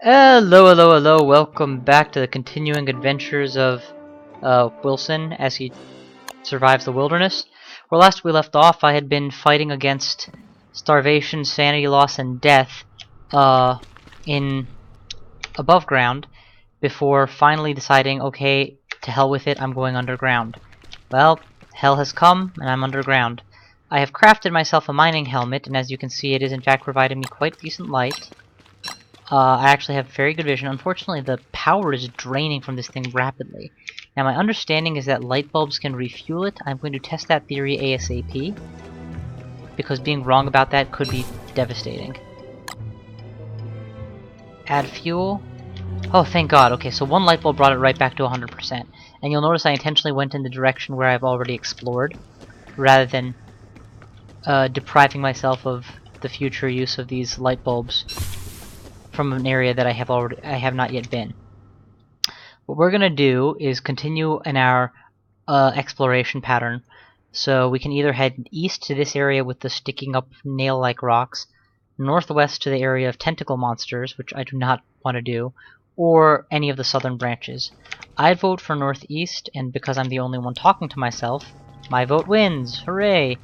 Hello, welcome back to the continuing adventures of Wilson as he survives the wilderness. Where last we left off, I had been fighting against starvation, sanity loss, and death in above ground before finally deciding, okay, to hell with it, I'm going underground. Well, hell has come, and I'm underground. I have crafted myself a mining helmet, and as you can see, it is in fact providing me quite decent light. I actually have very good vision. Unfortunately, the power is draining from this thing rapidly. Now, my understanding is that light bulbs can refuel it. I'm going to test that theory ASAP, because being wrong about that could be devastating. Add fuel. Oh, thank God. Okay, so one light bulb brought it right back to 100%. And you'll notice I intentionally went in the direction where I've already explored, rather than depriving myself of the future use of these light bulbs from an area that I have not yet been. What we're gonna do is continue in our exploration pattern. So we can either head east to this area with the sticking up nail-like rocks, northwest to the area of tentacle monsters, which I do not want to do, or any of the southern branches. I'd vote for northeast, and because I'm the only one talking to myself, my vote wins! Hooray!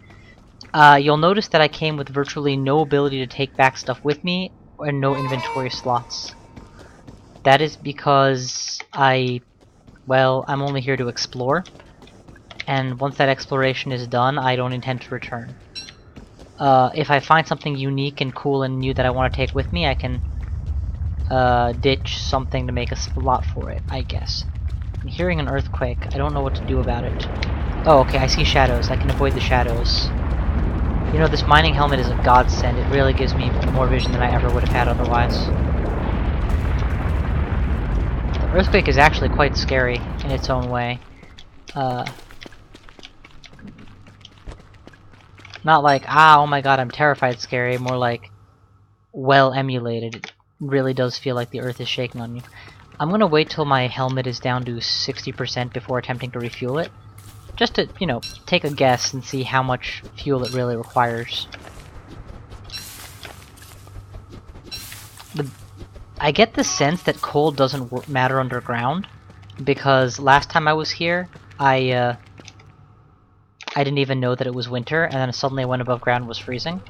You'll notice that I came with virtually no ability to take back stuff with me, and no inventory slots. That is because I'm only here to explore, and once that exploration is done, I don't intend to return. If I find something unique and cool and new that I want to take with me, I can ditch something to make a slot for it, I guess. I'm hearing an earthquake. I don't know what to do about it. Oh, okay, I see shadows. I can avoid the shadows. You know, this mining helmet is a godsend. It really gives me more vision than I ever would have had otherwise. The earthquake is actually quite scary in its own way. Not like, oh my god, I'm terrified scary, more like well emulated. It really does feel like the earth is shaking on you. I'm gonna wait till my helmet is down to 60% before attempting to refuel it. Just to, you know, take a guess and see how much fuel it really requires. I get the sense that cold doesn't matter underground, because last time I was here, I didn't even know that it was winter, and then suddenly I went above ground and was freezing.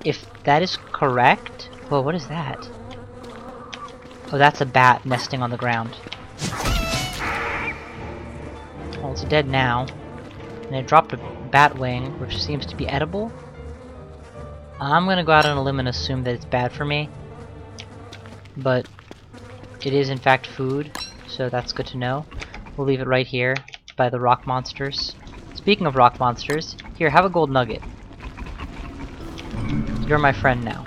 If that is correct... Whoa, what is that? Oh, that's a bat nesting on the ground. Well, it's dead now. And it dropped a bat wing, which seems to be edible. I'm gonna go out on a limb and assume that it's bad for me. But it is in fact food, so that's good to know. We'll leave it right here by the rock monsters. Speaking of rock monsters, here, have a gold nugget. You're my friend now.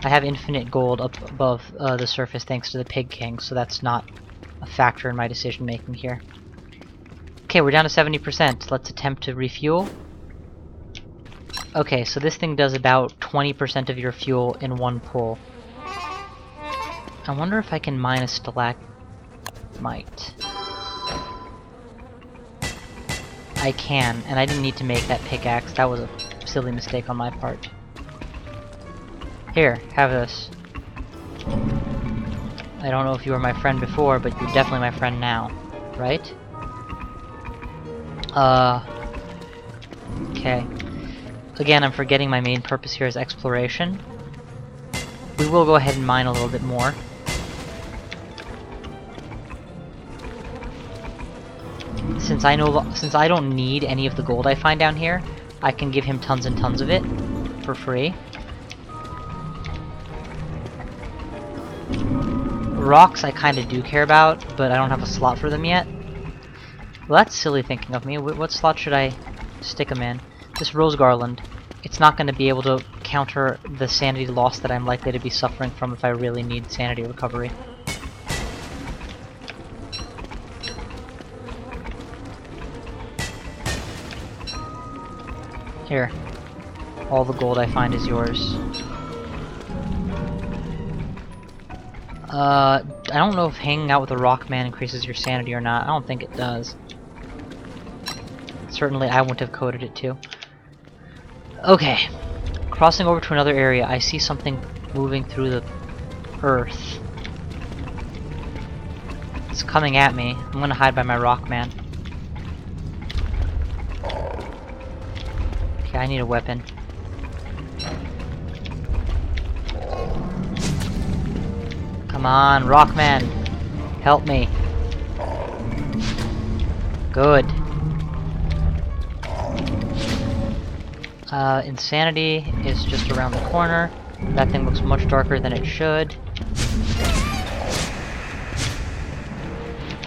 I have infinite gold up above the surface thanks to the Pig King, so that's not a factor in my decision making here. Okay, we're down to 70%. Let's attempt to refuel. Okay, so this thing does about 20% of your fuel in one pull. I wonder if I can mine a stalagmite. I can, and I didn't need to make that pickaxe. That was a silly mistake on my part. Here, have this. I don't know if you were my friend before, but you're definitely my friend now, right? Okay. Again, I'm forgetting my main purpose here is exploration. We will go ahead and mine a little bit more. Since I don't need any of the gold I find down here, I can give him tons and tons of it for free. Rocks I kind of do care about, but I don't have a slot for them yet. Well, that's silly thinking of me. What slot should I stick them in? This rose garland. It's not going to be able to counter the sanity loss that I'm likely to be suffering from if I really need sanity recovery. Here. All the gold I find is yours. I don't know if hanging out with a rock man increases your sanity or not. I don't think it does. Certainly I wouldn't have coded it to. Okay. Crossing over to another area, I see something moving through the earth. It's coming at me. I'm gonna hide by my rock man. Okay, I need a weapon. Come on, Rockman! Help me. Good. Insanity is just around the corner. That thing looks much darker than it should.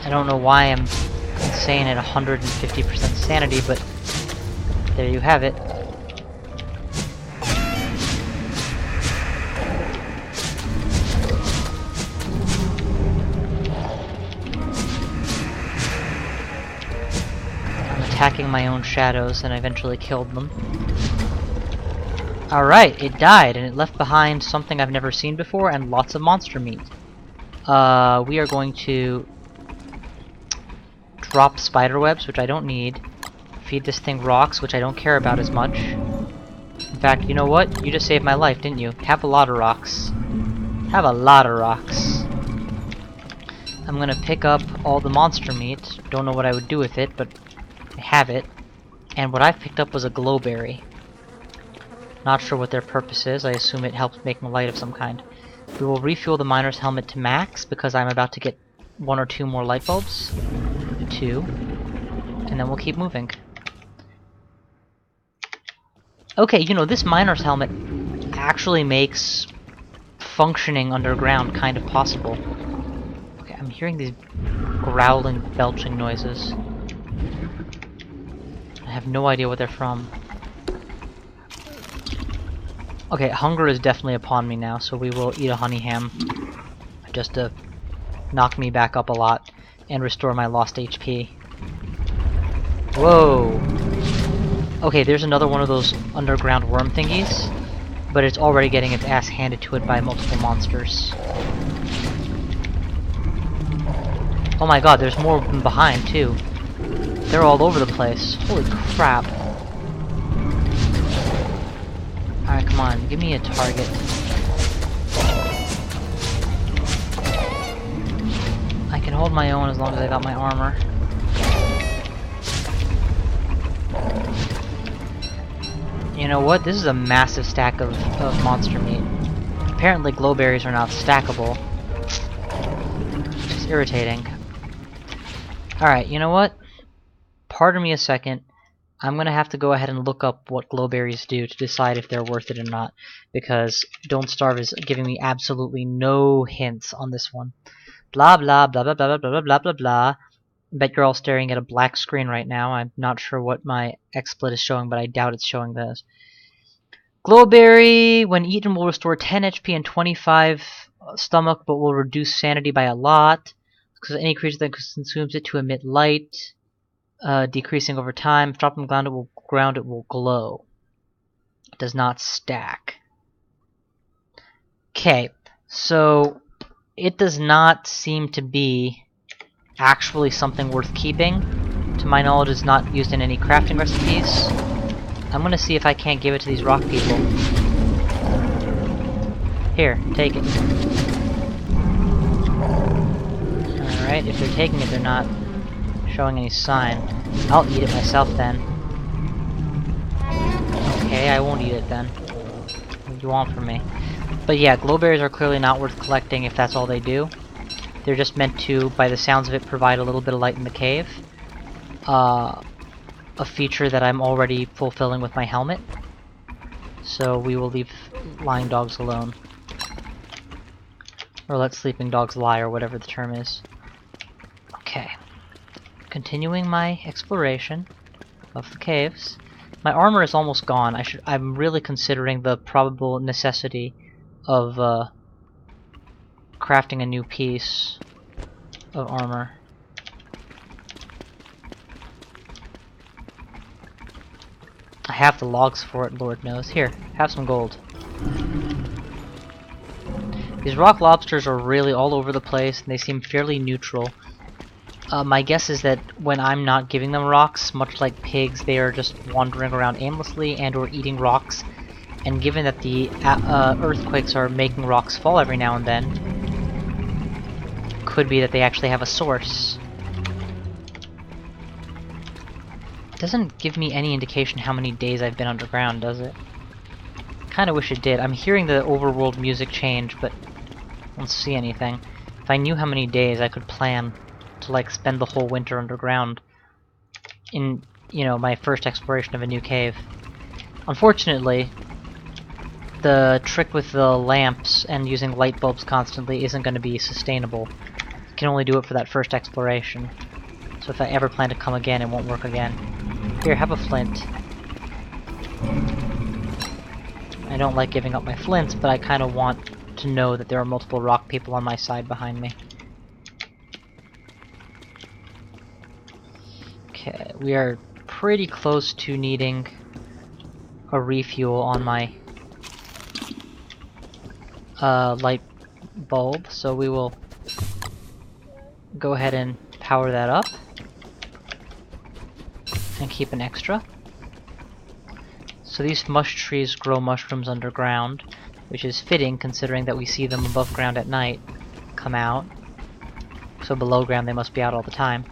I don't know why I'm insane at 150% sanity, but there you have it. I'm attacking my own shadows and I eventually killed them. Alright, it died and it left behind something I've never seen before and lots of monster meat. We are going to drop spider webs, which I don't need. Feed this thing rocks, which I don't care about as much. In fact, you know what? You just saved my life, didn't you? Have a lot of rocks. Have a lot of rocks. I'm gonna pick up all the monster meat. Don't know what I would do with it, but I have it. And what I've picked up was a glowberry. Not sure what their purpose is. I assume it helps make a light of some kind. We will refuel the miner's helmet to max because I'm about to get 1 or 2 more light bulbs. 2. And then we'll keep moving. Okay, you know, this miner's helmet actually makes functioning underground kind of possible. Okay, I'm hearing these growling, belching noises. I have no idea what they're from. Okay, hunger is definitely upon me now, so we will eat a honey ham just to knock me back up a lot and restore my lost HP. Whoa! Okay, there's another one of those underground worm thingies, but it's already getting its ass handed to it by multiple monsters. Oh my god, there's more of them behind too. They're all over the place. Holy crap. Alright, come on, give me a target. I can hold my own as long as I got my armor. You know what? This is a massive stack of monster meat. Apparently glowberries are not stackable. Which is irritating. Alright, you know what? Pardon me a second. I'm gonna have to go ahead and look up what glowberries do to decide if they're worth it or not. Because Don't Starve is giving me absolutely no hints on this one. Blah blah blah blah blah blah blah blah blah blah. Bet you're all staring at a black screen right now. I'm not sure what my XSplit is showing, but I doubt it's showing this. Glowberry, when eaten, will restore 10 HP and 25 stomach, but will reduce sanity by a lot. Because any creature that consumes it to emit light, decreasing over time. If dropped on the ground, it will glow. It does not stack. Okay, so it does not seem to be actually something worth keeping. To my knowledge, it's not used in any crafting recipes. I'm gonna see if I can't give it to these rock people. Here, take it. Alright, if they're taking it, they're not showing any sign. I'll eat it myself then. Okay, I won't eat it then. What do you want from me? But yeah, glowberries are clearly not worth collecting if that's all they do. They're just meant to, by the sounds of it, provide a little bit of light in the cave. A feature that I'm already fulfilling with my helmet. So we will leave lying dogs alone. Or let sleeping dogs lie, or whatever the term is. Okay. Continuing my exploration of the caves. My armor is almost gone. I'm really considering the probable necessity of crafting a new piece of armor. I have the logs for it, Lord knows. Here, have some gold. These rock lobsters are really all over the place, and they seem fairly neutral. My guess is that when I'm not giving them rocks, much like pigs, they are just wandering around aimlessly and or eating rocks. And given that the earthquakes are making rocks fall every now and then, could be that they actually have a source. It doesn't give me any indication how many days I've been underground, does it? Kinda wish it did. I'm hearing the overworld music change, but I don't see anything. If I knew how many days, I could plan to, like, spend the whole winter underground in, you know, my first exploration of a new cave. Unfortunately, the trick with the lamps and using light bulbs constantly isn't going to be sustainable. You can only do it for that first exploration. So if I ever plan to come again, it won't work again. Here, have a flint. I don't like giving up my flints, but I kind of want to know that there are multiple rock people on my side behind me. Okay, we are pretty close to needing a refuel on my light bulb, so we will go ahead and power that up and keep an extra. So these mush trees grow mushrooms underground, which is fitting considering that we see them above ground at night come out. So below ground they must be out all the time.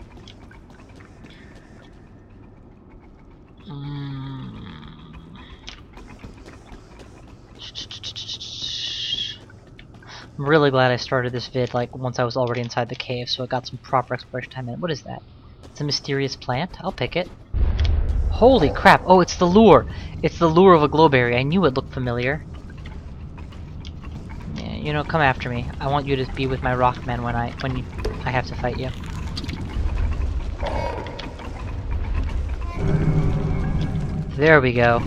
I'm really glad I started this vid like once I was already inside the cave, so I got some proper exploration time in it. What is that? It's a mysterious plant? I'll pick it. Holy crap! Oh, it's the lure! It's the lure of a glowberry. I knew it looked familiar. Yeah, you know, come after me. I want you to be with my rock men when I have to fight you. There we go.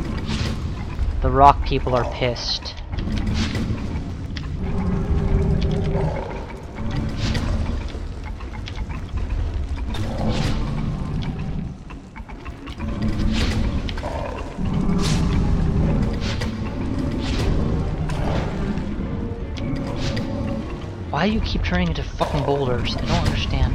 The rock people are pissed. Why do you keep turning into fucking boulders? I don't understand.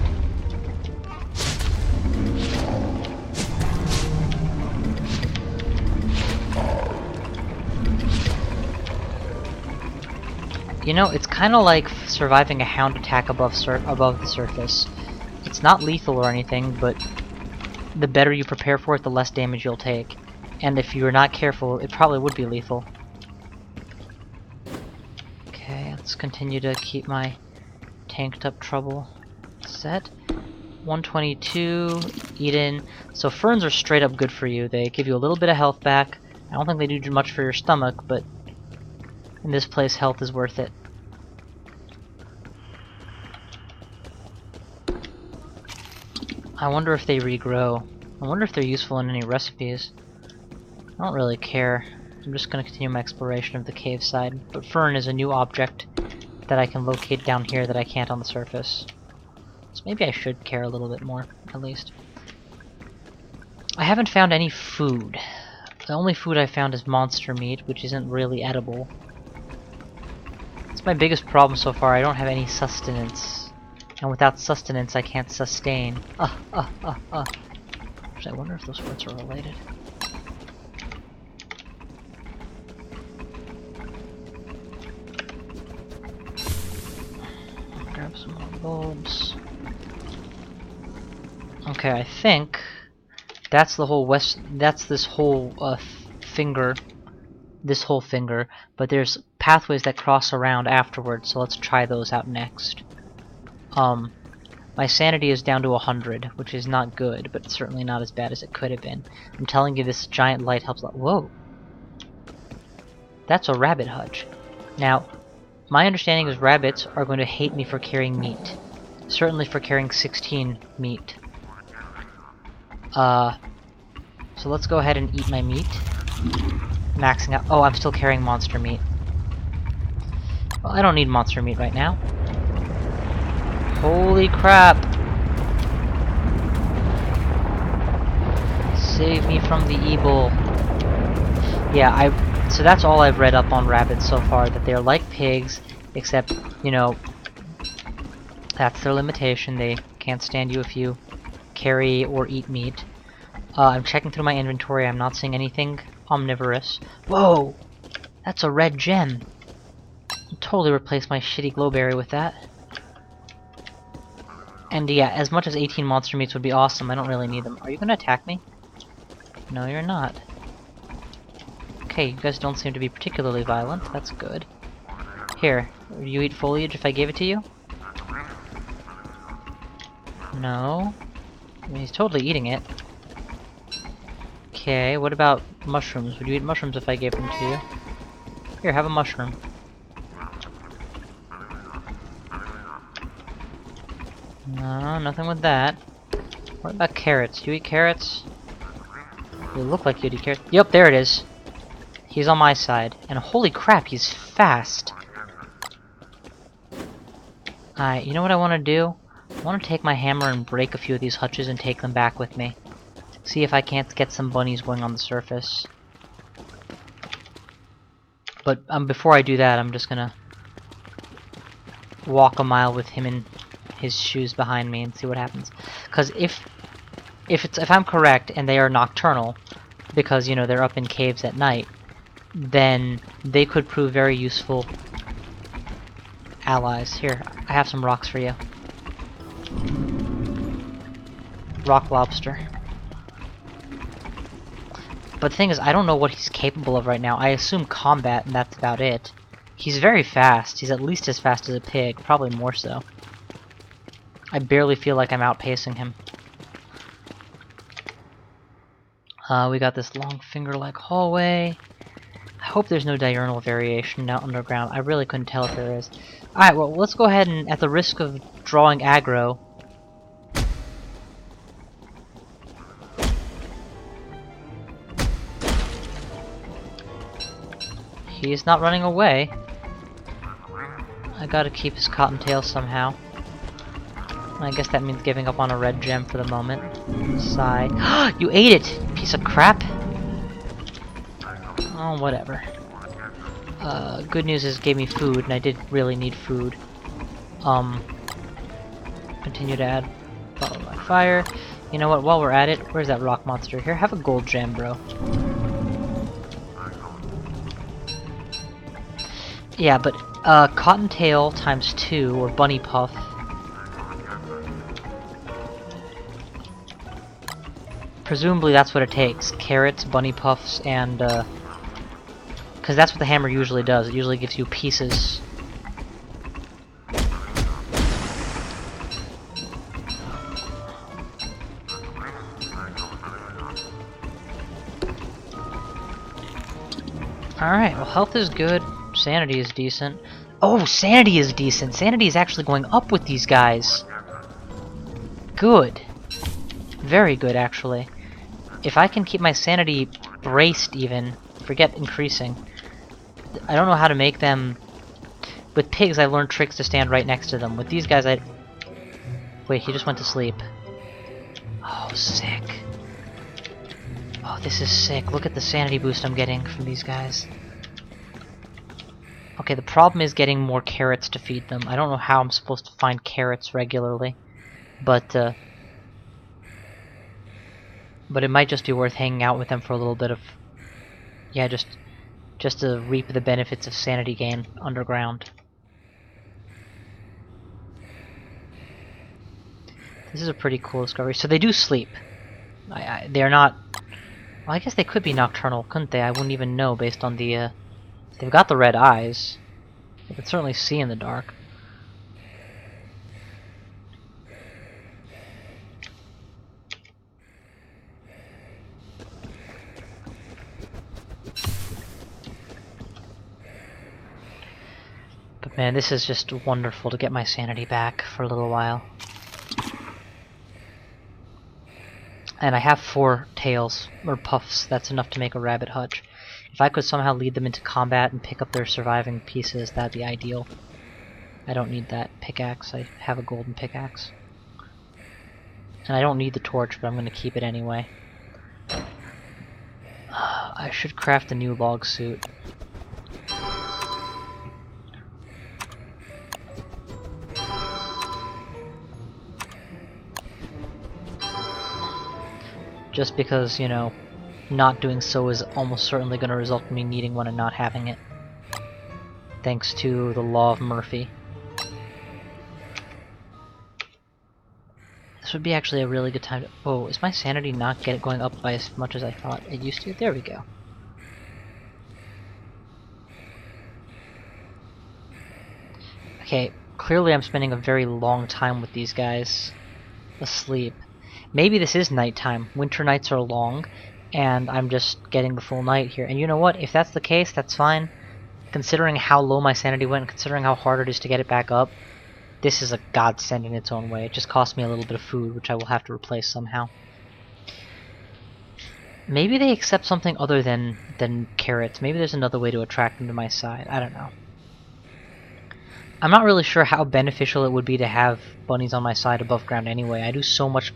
You know, it's kind of like surviving a hound attack above the surface. It's not lethal or anything, but the better you prepare for it, the less damage you'll take. And if you're not careful, it probably would be lethal. Okay, let's continue to keep my tanked up trouble set. 122, Eden. So ferns are straight up good for you. They give you a little bit of health back. I don't think they do much for your stomach, but in this place, health is worth it. I wonder if they regrow. I wonder if they're useful in any recipes. I don't really care. I'm just going to continue my exploration of the cave side. But fern is a new object that I can locate down here that I can't on the surface. So maybe I should care a little bit more, at least. I haven't found any food. The only food I found is monster meat, which isn't really edible. It's my biggest problem so far. I don't have any sustenance. And without sustenance, I can't sustain. Actually, I wonder if those words are related. Grab some more bulbs. Okay, I think that's the whole that's this whole finger. This whole finger. But there's pathways that cross around afterwards, so let's try those out next. My sanity is down to 100, which is not good, but certainly not as bad as it could have been. I'm telling you, this giant light helps a lot. Whoa! That's a rabbit hutch. Now, my understanding is rabbits are going to hate me for carrying meat. Certainly for carrying 16 meat. So let's go ahead and eat my meat. Maxing out. Oh, I'm still carrying monster meat. Well, I don't need monster meat right now. Holy crap! Save me from the evil. Yeah, so that's all I've read up on rabbits so far, that they're like pigs, except, you know, that's their limitation. They can't stand you if you carry or eat meat. I'm checking through my inventory. I'm not seeing anything omnivorous. Whoa! That's a red gem. I'll totally replace my shitty glowberry with that. And yeah, as much as 18 monster meats would be awesome, I don't really need them. Are you gonna attack me? No, you're not. Okay, you guys don't seem to be particularly violent. That's good. Here, would you eat foliage if I gave it to you? No. I mean, he's totally eating it. Okay, what about mushrooms? Would you eat mushrooms if I gave them to you? Here, have a mushroom. No, nothing with that. What about carrots? Do you eat carrots? You look like you'd eat carrots. Yep, there it is. He's on my side. And holy crap, he's fast. Alright, you know what I want to do? I want to take my hammer and break a few of these hutches and take them back with me. See if I can't get some bunnies going on the surface. But before I do that, I'm just gonna walk a mile with him in his shoes behind me and see what happens. Because if I'm correct and they are nocturnal, because you know they're up in caves at night, then they could prove very useful allies. Here, I have some rocks for you. Rock lobster. But the thing is, I don't know what he's capable of right now. I assume combat, and that's about it. He's very fast. He's at least as fast as a pig, probably more so. I barely feel like I'm outpacing him. We got this long finger-like hallway. I hope there's no diurnal variation down underground. I really couldn't tell if there is. Alright, well, let's go ahead and, at the risk of drawing aggro... He's not running away. I gotta keep his cottontail somehow. I guess that means giving up on a red gem for the moment. Sigh. You ate it, piece of crap! Oh, whatever. Good news is it gave me food, and I did really need food. Continue to add follow by fire. You know what, while we're at it, where's that rock monster? Here, have a gold gem, bro. Yeah, but cottontail times 2, or bunny puff. Presumably that's what it takes. Carrots, bunny puffs, and because that's what the hammer usually does. It usually gives you pieces. Alright, well, health is good. Sanity is decent. Oh, sanity is decent! Sanity is actually going up with these guys! Good. Very good, actually. If I can keep my sanity braced even, forget increasing, I don't know how to make them... With pigs, I learned tricks to stand right next to them. With these guys, Wait, he just went to sleep. Oh, sick. Oh, this is sick. Look at the sanity boost I'm getting from these guys. Okay, the problem is getting more carrots to feed them. I don't know how I'm supposed to find carrots regularly, but it might just be worth hanging out with them for a little bit of... Yeah, just to reap the benefits of sanity gain underground. This is a pretty cool discovery. So they do sleep. They're not... Well, I guess they could be nocturnal, couldn't they? I wouldn't even know based on the... They've got the red eyes. They can certainly see in the dark. But man, this is just wonderful to get my sanity back for a little while. And I have 4 tails, or puffs. That's enough to make a rabbit hutch. If I could somehow lead them into combat and pick up their surviving pieces, that'd be ideal. I don't need that pickaxe. I have a golden pickaxe. And I don't need the torch, but I'm going to keep it anyway. I should craft a new log suit. Just because, you know, not doing so is almost certainly going to result in me needing one and not having it. Thanks to the law of Murphy. This would be actually a really good time to... Oh, is my sanity not going up by as much as I thought it used to? There we go. Okay, clearly I'm spending a very long time with these guys asleep. Maybe this is nighttime. Winter nights are long, and I'm just getting the full night here. And you know what? If that's the case, that's fine. Considering how low my sanity went, and considering how hard it is to get it back up, this is a godsend in its own way. It just cost me a little bit of food, which I will have to replace somehow. Maybe they accept something other than carrots. Maybe there's another way to attract them to my side. I don't know. I'm not really sure how beneficial it would be to have bunnies on my side above ground anyway. I do so much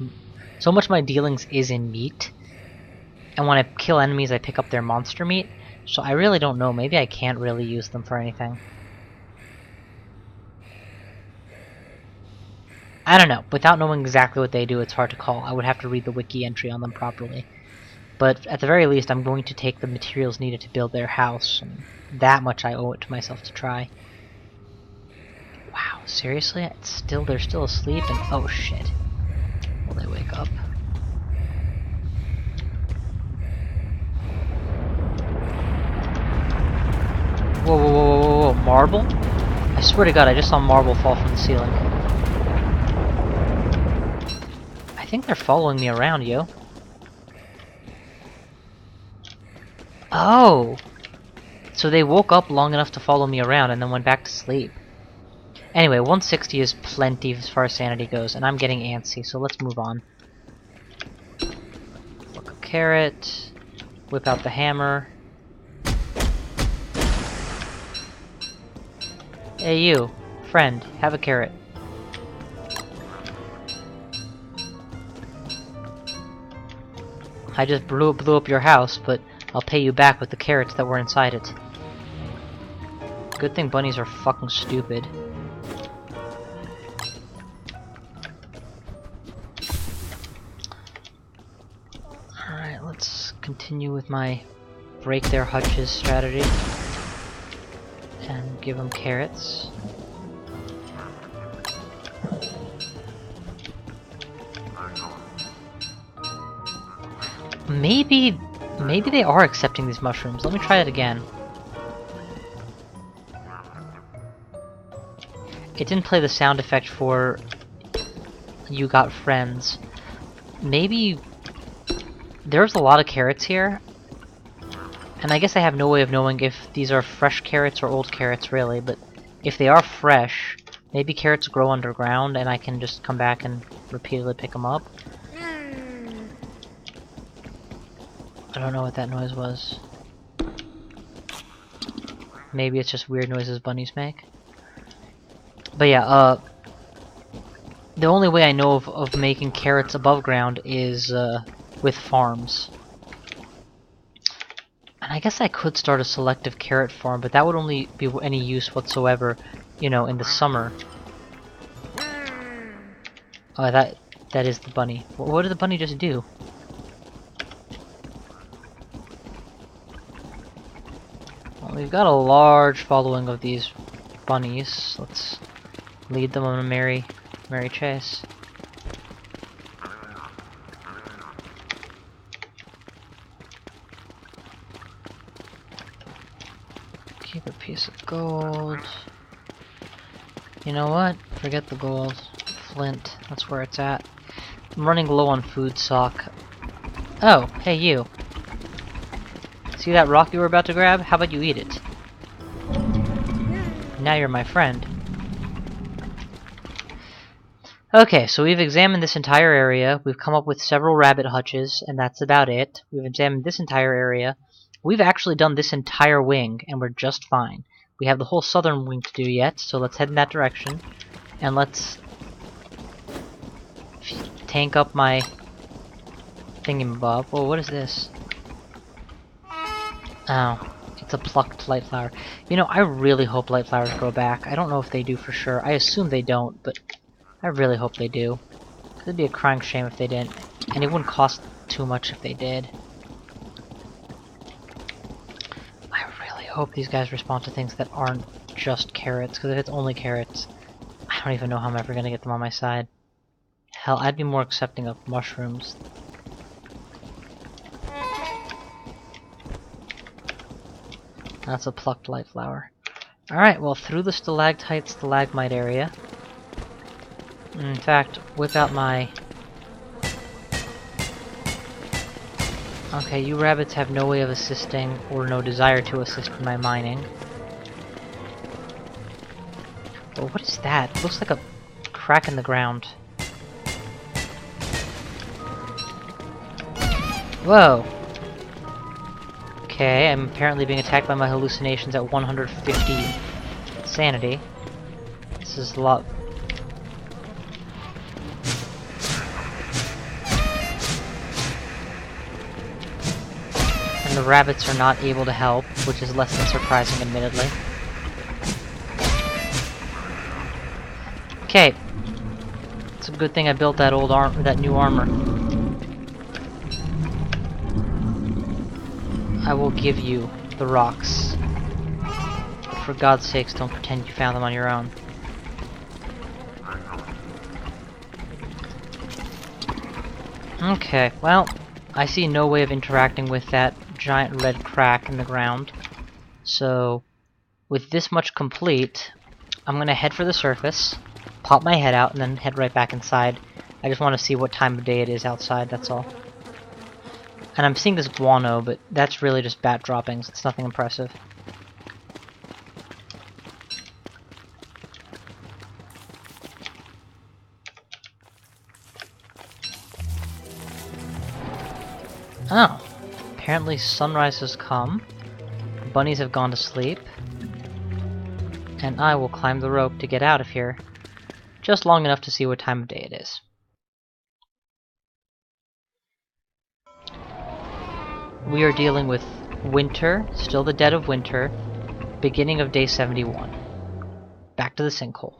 of my dealings is in meat. And when I kill enemies, I pick up their monster meat. So I really don't know. Maybe I can't really use them for anything. I don't know. Without knowing exactly what they do, it's hard to call. I would have to read the wiki entry on them properly. But at the very least, I'm going to take the materials needed to build their house. And that much I owe it to myself to try. Wow, seriously? They're still asleep and oh shit. Will they wake up? Whoa, whoa, whoa, whoa, whoa, whoa, marble? I swear to God, I just saw marble fall from the ceiling. I think they're following me around, yo. Oh! So they woke up long enough to follow me around and then went back to sleep. Anyway, 160 is plenty as far as sanity goes, and I'm getting antsy, so let's move on. Pluck a carrot, whip out the hammer. Hey you, friend, have a carrot. I just blew up your house, but I'll pay you back with the carrots that were inside it. Good thing bunnies are fucking stupid. Alright, let's continue with my break their hutches strategy. And give them carrots. Maybe they are accepting these mushrooms. Let me try it again. It didn't play the sound effect for you got friends. Maybe there's a lot of carrots here. And I guess I have no way of knowing if these are fresh carrots or old carrots, really, but if they are fresh, maybe carrots grow underground and I can just come back and repeatedly pick them up. I don't know what that noise was. Maybe it's just weird noises bunnies make. But yeah, the only way I know of making carrots above ground is with farms. And I guess I could start a selective carrot farm, but that would only be any use whatsoever, you know, in the summer. Oh, that is the bunny. What did the bunny just do? Well, we've got a large following of these bunnies. Let's lead them on a merry chase. Keep a piece of gold. You know what? Forget the gold. Flint. That's where it's at. I'm running low on food stock. Oh, hey you. See that rock you were about to grab? How about you eat it? Now you're my friend. Okay, so we've examined this entire area. We've come up with several rabbit hutches, and that's about it. We've examined this entire area. We've actually done this entire wing, and we're just fine. We have the whole southern wing to do yet, so let's head in that direction. And let's tank up my thingamabob. Whoa, what is this? Oh, it's a plucked light flower. You know, I really hope light flowers grow back. I don't know if they do for sure. I assume they don't, but I really hope they do. It'd be a crying shame if they didn't. And it wouldn't cost too much if they did. I really hope these guys respond to things that aren't just carrots, because if it's only carrots, I don't even know how I'm ever going to get them on my side. Hell, I'd be more accepting of mushrooms. That's a plucked light flower. Alright, well, through the stalactite stalagmite area. In fact, whip out my... Okay, you rabbits have no way of assisting, or no desire to assist in my mining. Well, what is that? It looks like a crack in the ground. Whoa! Okay, I'm apparently being attacked by my hallucinations at 150 sanity. This is a lot... And the rabbits are not able to help, which is less than surprising, admittedly. Okay. It's a good thing I built that that new armor. I will give you the rocks. But for God's sakes, don't pretend you found them on your own. Okay, well, I see no way of interacting with that giant red crack in the ground. So, with this much complete, I'm gonna head for the surface, pop my head out, and then head right back inside. I just want to see what time of day it is outside, that's all. And I'm seeing this guano, but that's really just bat droppings. It's nothing impressive. Oh. Apparently sunrise has come. The bunnies have gone to sleep. And I will climb the rope to get out of here. Just long enough to see what time of day it is. We are dealing with winter, still the dead of winter, beginning of day 71. Back to the sinkhole.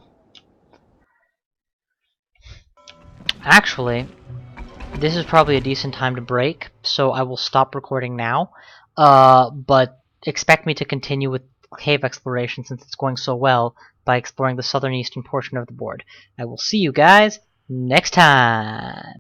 Actually, this is probably a decent time to break, so I will stop recording now. But expect me to continue with cave exploration since it's going so well by exploring the southern eastern portion of the board. I will see you guys next time!